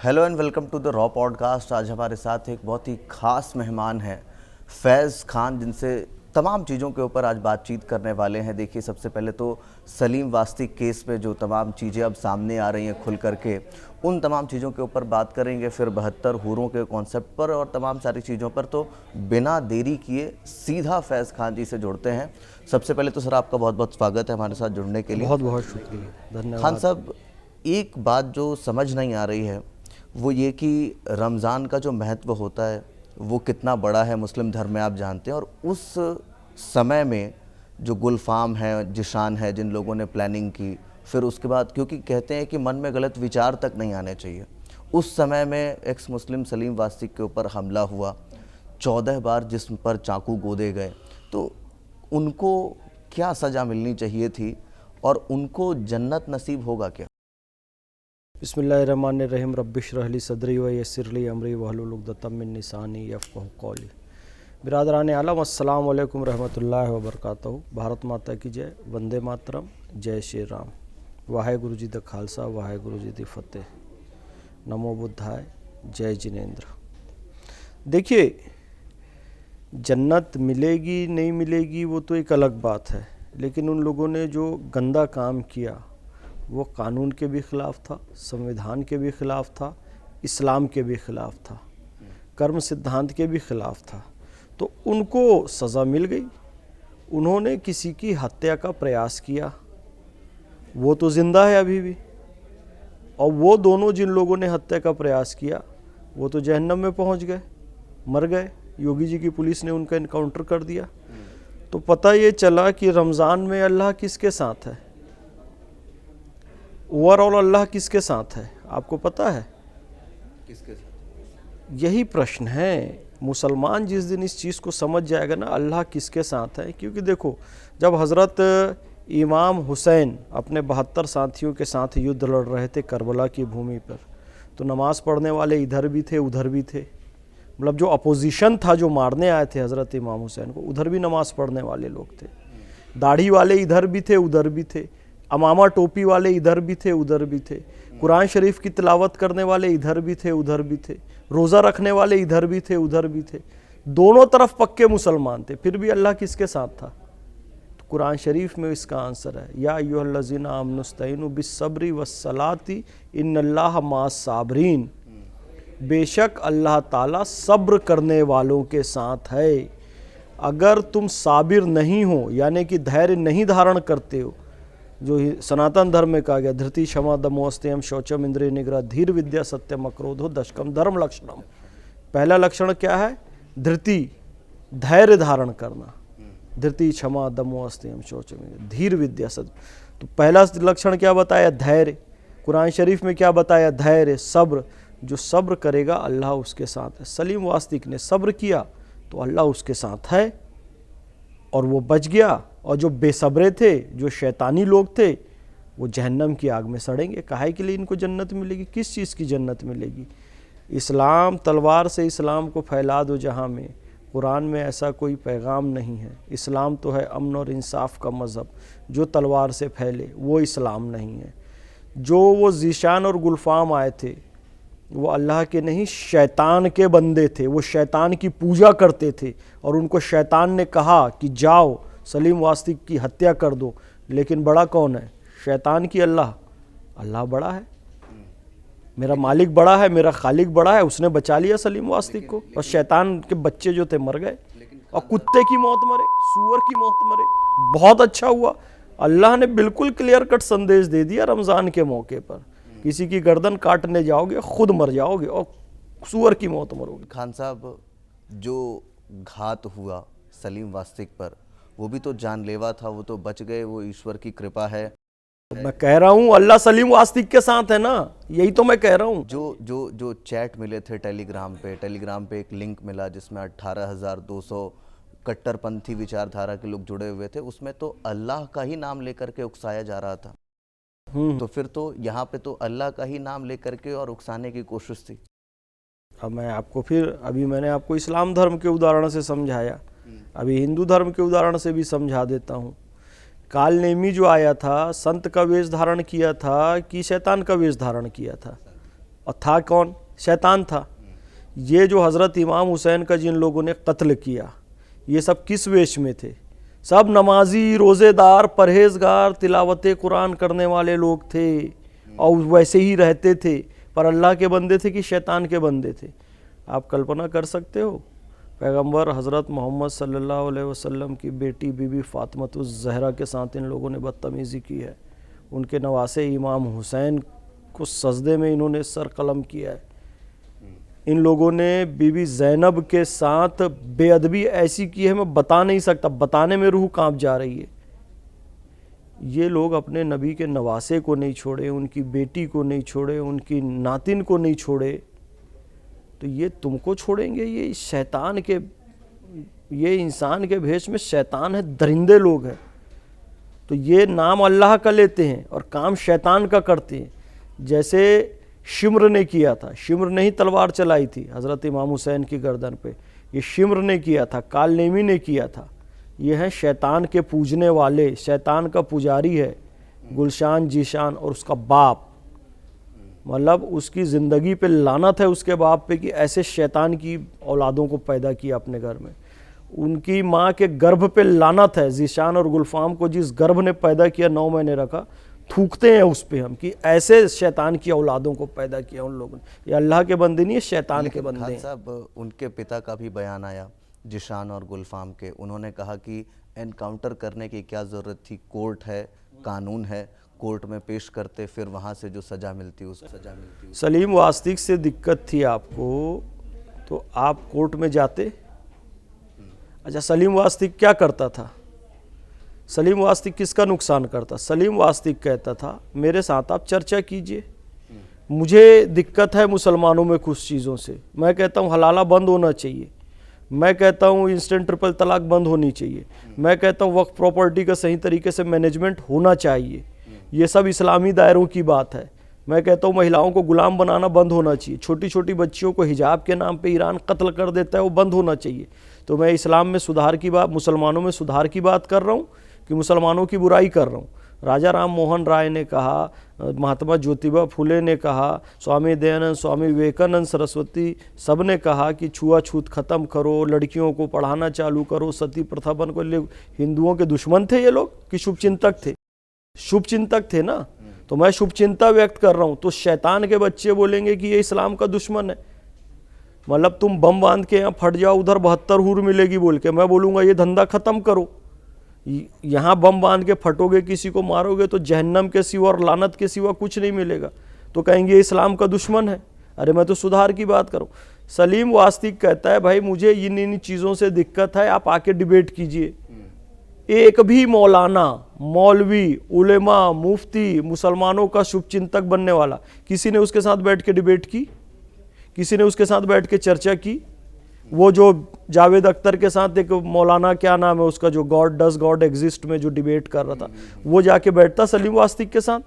Hello and welcome to the raw podcast. आज हमारे साथ एक बहुत ही ख़ास मेहमान हैं फैज़ खान, जिनसे तमाम चीज़ों के ऊपर आज बातचीत करने वाले हैं। देखिए, सबसे पहले तो सलीम वास्तिक केस में जो तमाम चीज़ें अब सामने आ रही हैं खुल करके, उन तमाम चीज़ों के ऊपर बात करेंगे। फिर 72 हूरों के कॉन्सेप्ट पर और तमाम सारी चीज़ों पर। तो बिना देरी किए सीधा फैज़ खान जी से जुड़ते हैं। सबसे पहले तो सर, आपका बहुत बहुत स्वागत है हमारे साथ जुड़ने के लिए। बहुत बहुत शुक्रिया, धन्यवाद। खान साहब, एक बात जो समझ नहीं आ रही है वो ये कि रमज़ान का जो महत्व होता है वो कितना बड़ा है मुस्लिम धर्म में, आप जानते हैं। और उस समय में जो गुलफाम है, जिशान है, जिन लोगों ने प्लानिंग की, फिर उसके बाद क्योंकि कहते हैं कि मन में गलत विचार तक नहीं आने चाहिए, उस समय में एक्स मुस्लिम सलीम वास्तिक के ऊपर हमला हुआ, 14 बार जिस्म पर चाकू गोदे गए। तो उनको क्या सज़ा मिलनी चाहिए थी और उनको जन्नत नसीब होगा क्या? बिस्मिल्लाहिर्रहमानिर्रहीम, रब्बिश रहली सदरी व यस्सिरली अमरी वहलुल उक़दतम मिन लिसानी यफ़क़हू क़ौली। बिरादरान आलम, अस्सलाम वालेकुम रहमतुल्लाहि व बरकातहू। भारत माता की जय, वंदे मातरम, जय श्री राम। वाहेगुरु जी दा खालसा, वाहेगुरु जी दी फतेह। नमो बुद्धाय, जय जिनेंद्र। देखिए, जन्नत मिलेगी नहीं मिलेगी वो तो एक अलग बात है, लेकिन उन लोगों ने जो गंदा काम किया वो कानून के भी ख़िलाफ़ था, संविधान के भी ख़िलाफ़ था, इस्लाम के भी ख़िलाफ़ था, कर्म सिद्धांत के भी ख़िलाफ़ था। तो उनको सज़ा मिल गई। उन्होंने किसी की हत्या का प्रयास किया, वो तो ज़िंदा है अभी भी, और वो दोनों जिन लोगों ने हत्या का प्रयास किया वो तो जहन्नम में पहुंच गए, मर गए। योगी जी की पुलिस ने उनका इनकाउंटर कर दिया। तो पता ये चला कि रमज़ान में अल्लाह किसके साथ है, ओवरऑल अल्लाह किसके साथ है, आपको पता है? किसके साथ? यही प्रश्न है। मुसलमान जिस दिन इस चीज़ को समझ जाएगा ना, अल्लाह किसके साथ है। क्योंकि देखो, जब हज़रत इमाम हुसैन अपने 72 साथियों के साथ युद्ध लड़ रहे थे करबला की भूमि पर, तो नमाज़ पढ़ने वाले इधर भी थे उधर भी थे। मतलब जो अपोजिशन था, जो मारने आए थे हज़रत इमाम हुसैन को, उधर भी नमाज़ पढ़ने वाले लोग थे। दाढ़ी वाले इधर भी थे उधर भी थे, अमामा टोपी वाले इधर भी थे उधर भी थे, कुरान शरीफ की तिलावत करने वाले इधर भी थे उधर भी थे, रोज़ा रखने वाले इधर भी थे उधर भी थे। दोनों तरफ पक्के मुसलमान थे, फिर भी अल्लाह किसके साथ था? तो कुरान शरीफ में इसका आंसर है, या अय्युहल्लज़ीना आमनुस्तईनु बिस्सब्रि वस्सलाति इन्नल्लाह माअस साबिरीन। बेशक अल्लाह ताला सब्र करने वालों के साथ है। अगर तुम साबिर नहीं हो, यानी कि धैर्य नहीं धारण करते हो, जो सनातन धर्म में कहा गया, धृति क्षमा दमो अस्तेयम शौचम इंद्रिय निग्रह धीर विद्या सत्यम अक्रोधो दशकम धर्म लक्षणम। पहला लक्षण क्या है? धृति, धैर्य धारण करना। धृति क्षमा दमो अस्तेयम शौचम धीर विद्या सत्य। तो पहला लक्षण क्या बताया? धैर्य। कुरान शरीफ में क्या बताया? धैर्य, सब्र। जो सब्र करेगा अल्लाह उसके साथ है। सलीम वास्तिक ने सब्र किया तो अल्लाह उसके साथ है और वो बच गया। और जो बेसब्रे थे, जो शैतानी लोग थे, वो जहन्नम की आग में सड़ेंगे। काहे के लिए इनको जन्नत मिलेगी? किस चीज़ की जन्नत मिलेगी? इस्लाम, तलवार से इस्लाम को फैला दो जहाँ में। कुरान में ऐसा कोई पैगाम नहीं है। इस्लाम तो है अमन और इंसाफ का मज़हब। जो तलवार से फैले वो इस्लाम नहीं है। जो वो ज़ीशान और गुलफाम आए थे, वो अल्लाह के नहीं, शैतान के बंदे थे। वो शैतान की पूजा करते थे और उनको शैतान ने कहा कि जाओ सलीम वास्तिक की हत्या कर दो। लेकिन बड़ा कौन है? शैतान की अल्लाह? अल्लाह बड़ा है, मेरा मालिक बड़ा है, मेरा खालिक बड़ा है। उसने बचा लिया सलीम वास्तिक को, और शैतान के बच्चे जो थे मर गए। और कुत्ते की मौत मरे, सूअर की मौत मरे। बहुत अच्छा हुआ, अल्लाह ने बिल्कुल क्लियर कट संदेश दे दिया रमज़ान के मौके पर। किसी की गर्दन काटने जाओगे खुद मर जाओगे और सूअर की मौत मरोगे। खान साहब, जो घात हुआ सलीम वास्तिक पर, वो भी तो जानलेवा था। वो तो बच गए, वो ईश्वर की कृपा है। मैं कह रहा हूँ अल्लाह सलीम वास्तिक के साथ है ना, यही तो मैं कह रहा हूँ। जो चैट मिले थे टेलीग्राम पे एक लिंक मिला जिसमें 18,200 कट्टरपंथी विचारधारा के लोग जुड़े हुए थे। उसमें तो अल्लाह का ही नाम लेकर के उकसाया जा रहा था। तो फिर तो यहाँ पे तो अल्लाह का ही नाम लेकर के और उकसाने की कोशिश थी। अब मैं आपको अभी मैंने आपको इस्लाम धर्म के उदाहरण से समझाया, अभी हिंदू धर्म के उदाहरण से भी समझा देता हूँ। काल नेमी जो आया था, संत का वेश धारण किया था कि शैतान का वेश धारण किया था? और था कौन? शैतान था। ये जो हज़रत इमाम हुसैन का जिन लोगों ने कत्ल किया, ये सब किस वेश में थे? सब नमाजी, रोज़ेदार, परहेजगार, तिलावत कुरान करने वाले लोग थे और वैसे ही रहते थे, पर अल्लाह के बंदे थे कि शैतान के बंदे थे? आप कल्पना कर सकते हो? पैगंबर हज़रत मोहम्मद सल्लल्लाहु अलैहि वसल्लम की बेटी बीबी फ़ातिमतुज़ ज़हरा के साथ इन लोगों ने बदतमीज़ी की है। उनके नवासे इमाम हुसैन को सजदे में इन्होंने सर कलम किया है। इन लोगों ने बीबी ज़ैनब के साथ बेअदबी ऐसी की है, मैं बता नहीं सकता, बताने में रूह कांप जा रही है। ये लोग अपने नबी के नवासे को नहीं छोड़े, उनकी बेटी को नहीं छोड़े, उनकी नातिन को नहीं छोड़े, तो ये तुमको छोड़ेंगे? ये शैतान के, ये इंसान के भेष में शैतान है, दरिंदे लोग हैं। तो ये नाम अल्लाह का लेते हैं और काम शैतान का करते हैं। जैसे शिम्र ने किया था, शिम्र ने ही तलवार चलाई थी हज़रत इमाम हुसैन की गर्दन पे, ये शिम्र ने किया था, कालनेमी ने किया था। ये हैं शैतान के पूजने वाले, शैतान का पुजारी है गुलशान जीशान और उसका बाप। मतलब उसकी ज़िंदगी पे लानत है उसके बाप पे कि ऐसे शैतान की औलादों को पैदा किया अपने घर में। उनकी माँ के गर्भ पे लानत है, जीशान और गुलफाम को जिस गर्भ ने पैदा किया, 9 महीने रखा, थूकते हैं उस पे हम कि ऐसे शैतान की औलादों को पैदा किया उन लोगों ने। ये अल्लाह के बंदे नहीं है, शैतान के बंदे हैं। साहब, उनके पिता का भी बयान आया जिशान और गुलफाम के, उन्होंने कहा कि एनकाउंटर करने की क्या ज़रूरत थी, कोर्ट है, कानून है, कोर्ट में पेश करते, फिर वहाँ से जो सज़ा मिलती उस सज़ा मिलती। सलीम वास्तिक से दिक्कत थी आपको तो आप कोर्ट में जाते? अच्छा, सलीम वास्तिक क्या करता था? सलीम वास्तिक किसका नुकसान करता? सलीम वास्तिक कहता था मेरे साथ आप चर्चा कीजिए, मुझे दिक्कत है मुसलमानों में कुछ चीज़ों से, मैं कहता हूँ हलाला बंद होना चाहिए, मैं कहता हूँ इंस्टेंट ट्रिपल तलाक बंद होनी चाहिए, मैं कहता हूँ वक्फ प्रॉपर्टी का सही तरीके से मैनेजमेंट होना चाहिए, ये सब इस्लामी दायरों की बात है। मैं कहता हूँ महिलाओं को गुलाम बनाना बंद होना चाहिए, छोटी छोटी बच्चियों को हिजाब के नाम पे ईरान कत्ल कर देता है, वो बंद होना चाहिए। तो मैं इस्लाम में सुधार की बात, मुसलमानों में सुधार की बात कर रहा हूँ कि मुसलमानों की बुराई कर रहा हूँ? राजा राम मोहन राय ने कहा, महात्मा ज्योतिबा फुले ने कहा, स्वामी दयानंद, स्वामी विवेकानंद, सरस्वती, सब ने कहा कि छुआछूत ख़त्म करो, लड़कियों को पढ़ाना चालू करो, सती प्रथा बंद करो। हिंदुओं के दुश्मन थे ये लोग कि शुभचिंतक थे? शुभचिंतक थे ना। तो मैं शुभचिंता व्यक्त कर रहा हूँ, तो शैतान के बच्चे बोलेंगे कि ये इस्लाम का दुश्मन है। मतलब तुम बम बांध के यहाँ फट जाओ, उधर 72 हूर मिलेगी बोल के, मैं बोलूँगा ये धंधा ख़त्म करो। यहाँ बम बांध के फटोगे, किसी को मारोगे तो जहन्नम के सिवा और लानत के सिवा कुछ नहीं मिलेगा, तो कहेंगे इस्लाम का दुश्मन है। अरे मैं तो सुधार की बात करूँ। सलीम वास्तिक कहता है भाई मुझे इन चीज़ों से दिक्कत है, आप आके डिबेट कीजिए। एक भी मौलाना, मौलवी, उलेमा, मुफ्ती, मुसलमानों का शुभचिंतक बनने वाला, किसी ने उसके साथ बैठ के डिबेट की? किसी ने उसके साथ बैठ के चर्चा की? वो जो जावेद अख्तर के साथ एक मौलाना, क्या नाम है उसका, जो गॉड डज गॉड एग्जिस्ट में जो डिबेट कर रहा था, वो जाके बैठता सलीम वास्तिक के साथ?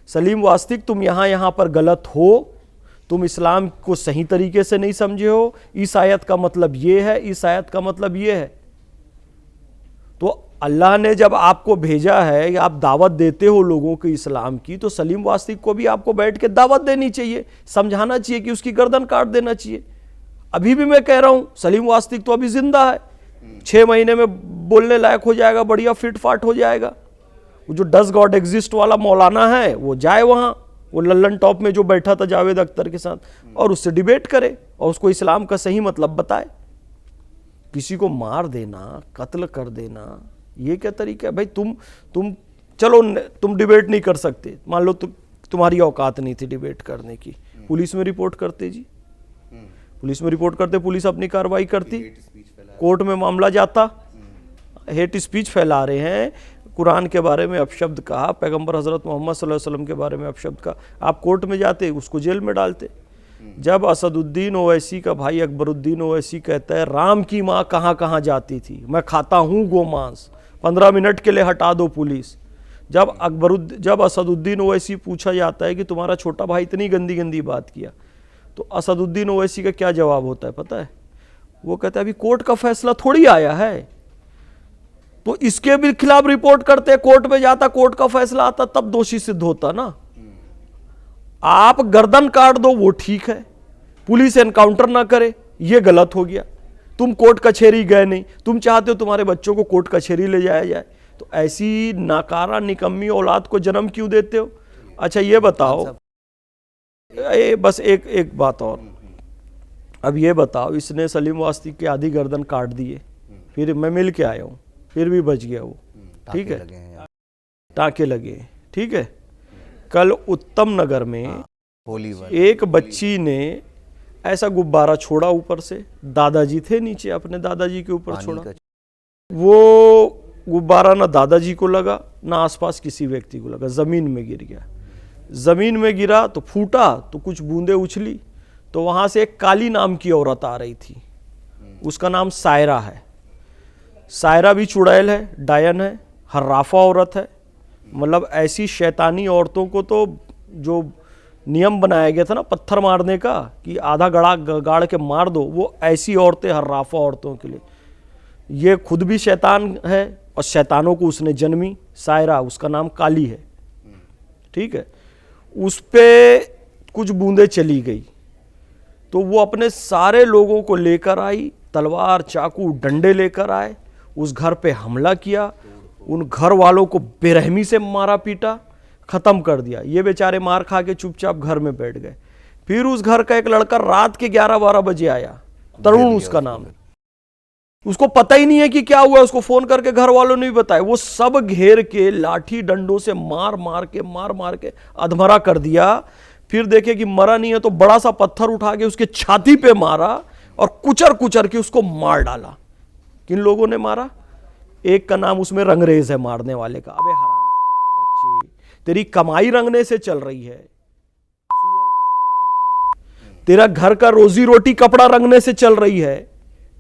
सलीम वास्तिक तुम यहाँ पर गलत हो, तुम इस्लाम को सही तरीके से नहीं समझे हो, इस आयत का मतलब ये है, इस आयत का मतलब ये है। तो अल्लाह ने जब आपको भेजा है कि आप दावत देते हो लोगों को इस्लाम की, तो सलीम वास्तिक को भी आपको बैठ के दावत देनी चाहिए, समझाना चाहिए कि उसकी गर्दन काट देना चाहिए। अभी भी मैं कह रहा हूं सलीम वास्तिक तो अभी जिंदा है, 6 महीने में बोलने लायक हो जाएगा, बढ़िया फिट फाट हो जाएगा। वो जो डज गॉड एग्जिस्ट वाला मौलाना है वो जाए वहां, वो लल्लन टॉप में जो बैठा था जावेद अख्तर के साथ, और उससे डिबेट करे और उसको इस्लाम का सही मतलब बताए। किसी को मार देना, कत्ल कर देना, ये क्या तरीका है भाई? तुम चलो तुम डिबेट नहीं कर सकते, मान लो तुम्हारी औकात नहीं थी डिबेट करने की, पुलिस में रिपोर्ट करते जी, पुलिस में रिपोर्ट करते, पुलिस अपनी कार्रवाई करती, कोर्ट में मामला जाता। हेट स्पीच फैला रहे हैं, कुरान के बारे में अपशब्द कहा, पैगंबर हजरत मोहम्मद सल्लल्लाहु अलैहि वसल्लम के बारे में अपशब्द कहा, आप कोर्ट में जाते, उसको जेल में डालते। जब असदुद्दीन ओवैसी का भाई अकबरुद्दीन ओवैसी कहता है राम की माँ कहाँ कहाँ जाती थी, मैं खाता हूँ गोमांस, 15 मिनट के लिए हटा दो पुलिस। जब असदुद्दीन ओवैसी पूछा जाता है कि तुम्हारा छोटा भाई इतनी गंदी गंदी बात किया, तो असदुद्दीन ओवैसी का क्या जवाब होता है पता है? वो कहता है अभी कोर्ट का फैसला थोड़ी आया है, तो इसके भी खिलाफ रिपोर्ट करते, कोर्ट में जाता, कोर्ट का फैसला आता, तब दोषी सिद्ध होता ना। आप गर्दन काट दो वो ठीक है, पुलिस एनकाउंटर ना करे ये गलत हो गया। तुम कोर्ट कचहरी गए नहीं, तुम चाहते हो तुम्हारे बच्चों को कोर्ट कचहरी ले जाया जाए, तो ऐसी नाकारा निकम्मी औलाद को जन्म क्यों देते हो? अच्छा ये बताओ, बस एक बात और, अब ये बताओ, इसने सलीम वास्ती की आधी गर्दन काट दिए, फिर मैं मिल के आया हूँ, फिर भी बच गया वो, ठीक है, टाँके लगे, ठीक है। कल उत्तम नगर में एक बच्ची ने ऐसा गुब्बारा छोड़ा ऊपर से, दादाजी थे नीचे, अपने दादाजी के ऊपर छोड़ा, वो गुब्बारा ना दादाजी को लगा ना आसपास किसी व्यक्ति को लगा, जमीन में गिर गया। जमीन में गिरा तो फूटा तो कुछ बूंदे उछली, तो वहां से एक काली नाम की औरत आ रही थी, उसका नाम सायरा है। सायरा भी चुड़ैल है, डायन है, हर्राफा औरत है। मतलब ऐसी शैतानी औरतों को तो जो नियम बनाया गया था ना पत्थर मारने का, कि आधा गाड़ के मार दो, वो ऐसी औरतें हर्राफा औरतों के लिए। ये खुद भी शैतान है और शैतानों को उसने जन्मी, सायरा उसका नाम काली है, ठीक है। उस पे कुछ बूंदे चली गई तो वो अपने सारे लोगों को लेकर आई, तलवार चाकू डंडे लेकर आए, उस घर पे हमला किया, उन घर वालों को बेरहमी से मारा पीटा, खत्म कर दिया। ये बेचारे मार खा के चुपचाप घर में बैठ गए। फिर उस घर का एक लड़का रात के 11-12 बजे आया, तरुण उसका नाम है, उसको पता ही नहीं है कि क्या हुआ, उसको फोन करके घर वालों ने भी बताया। वो सब घेर के लाठी डंडों से मार मार के अधमरा कर दिया। फिर देखे कि मरा नहीं है तो बड़ा सा पत्थर उठा के उसके छाती पे मारा और कुचर के उसको मार डाला। किन लोगों ने मारा? एक का नाम उसमें रंगरेज है मारने वाले का। अबे हराम के बच्चे, तेरी कमाई रंगने से चल रही है, तेरा घर का रोजी रोटी कपड़ा रंगने से चल रही है,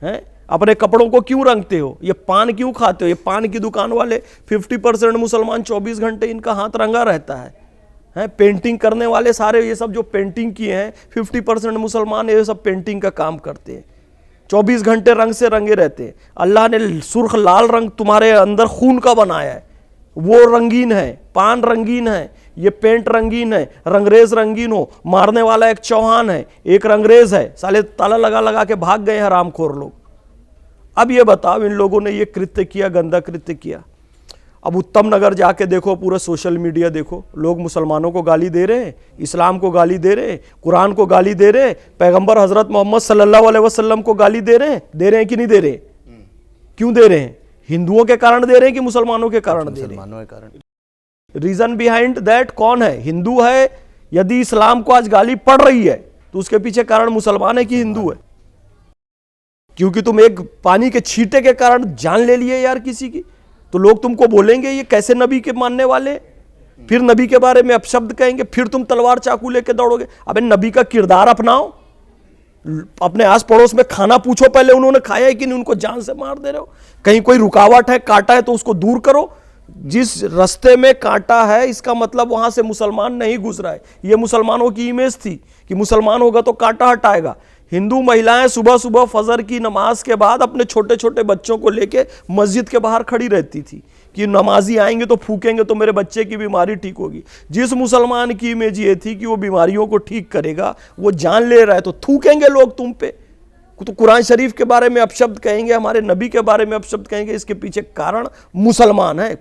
हैं? अपने कपड़ों को क्यों रंगते हो? ये पान क्यों खाते हो? ये पान की दुकान वाले 50% मुसलमान, 24 घंटे इनका हाथ रंगा रहता है। पेंटिंग करने वाले सारे, ये सब जो पेंटिंग किए हैं 50% मुसलमान, ये सब पेंटिंग का काम करते हैं, 24 घंटे रंग से रंगे रहते हैं। अल्लाह ने सुर्ख लाल रंग तुम्हारे अंदर खून का बनाया है, वो रंगीन है, पान रंगीन है, ये पेंट रंगीन है, रंगरेज रंगीन हो। मारने वाला एक चौहान है, एक रंगरेज है, साले ताला लगा लगा के भाग गए हरामखोर लोग। अब ये बताओ, इन लोगों ने ये कृत्य किया, गंदा कृत्य किया। अब उत्तम नगर जाके देखो, पूरा सोशल मीडिया देखो, लोग मुसलमानों को गाली दे रहे हैं, इस्लाम को गाली दे रहे हैं, कुरान को गाली दे रहे हैं, पैगंबर हजरत मोहम्मद सल्लल्लाहु अलैहि वसल्लम को गाली दे रहे हैं कि नहीं दे रहे? क्यों दे रहे हैं? हिंदुओं के कारण दे रहे हैं कि मुसलमानों के कारण दे रहे हैं? रीजन बिहाइंड दैट कौन है? हिंदू है। यदि इस्लाम को आज गाली पड़ रही है तो उसके पीछे कारण मुसलमान है कि हिंदू है? क्योंकि तुम एक पानी के छींटे के कारण जान ले लिए यार किसी की, तो लोग तुमको बोलेंगे ये कैसे नबी के मानने वाले, फिर नबी के बारे में अपशब्द कहेंगे, फिर तुम तलवार चाकू लेके दौड़ोगे। अबे नबी का किरदार अपनाओ, अपने आस पड़ोस में खाना पूछो पहले उन्होंने खाया है कि नहीं, उनको जान से मार दे रहे हो। कहीं कोई रुकावट है, कांटा है तो उसको दूर करो। जिस रास्ते में कांटा है इसका मतलब वहां से मुसलमान नहीं गुजरा है। ये मुसलमानों की इमेज थी कि मुसलमान होगा तो कांटा हटाएगा। हिंदू महिलाएं सुबह सुबह फजर की नमाज के बाद अपने छोटे छोटे बच्चों को लेके मस्जिद के बाहर खड़ी रहती थी कि नमाजी आएंगे तो फूकेंगे तो मेरे बच्चे की बीमारी ठीक होगी। जिस मुसलमान की इमेज ये थी कि वो बीमारियों को ठीक करेगा, वो जान ले रहा है तो थूकेंगे लोग तुम पे, तो कुरान शरीफ के बारे में अपशब्द कहेंगे, हमारे नबी के बारे में अपशब्द कहेंगे। इसके पीछे कारण मुसलमान है,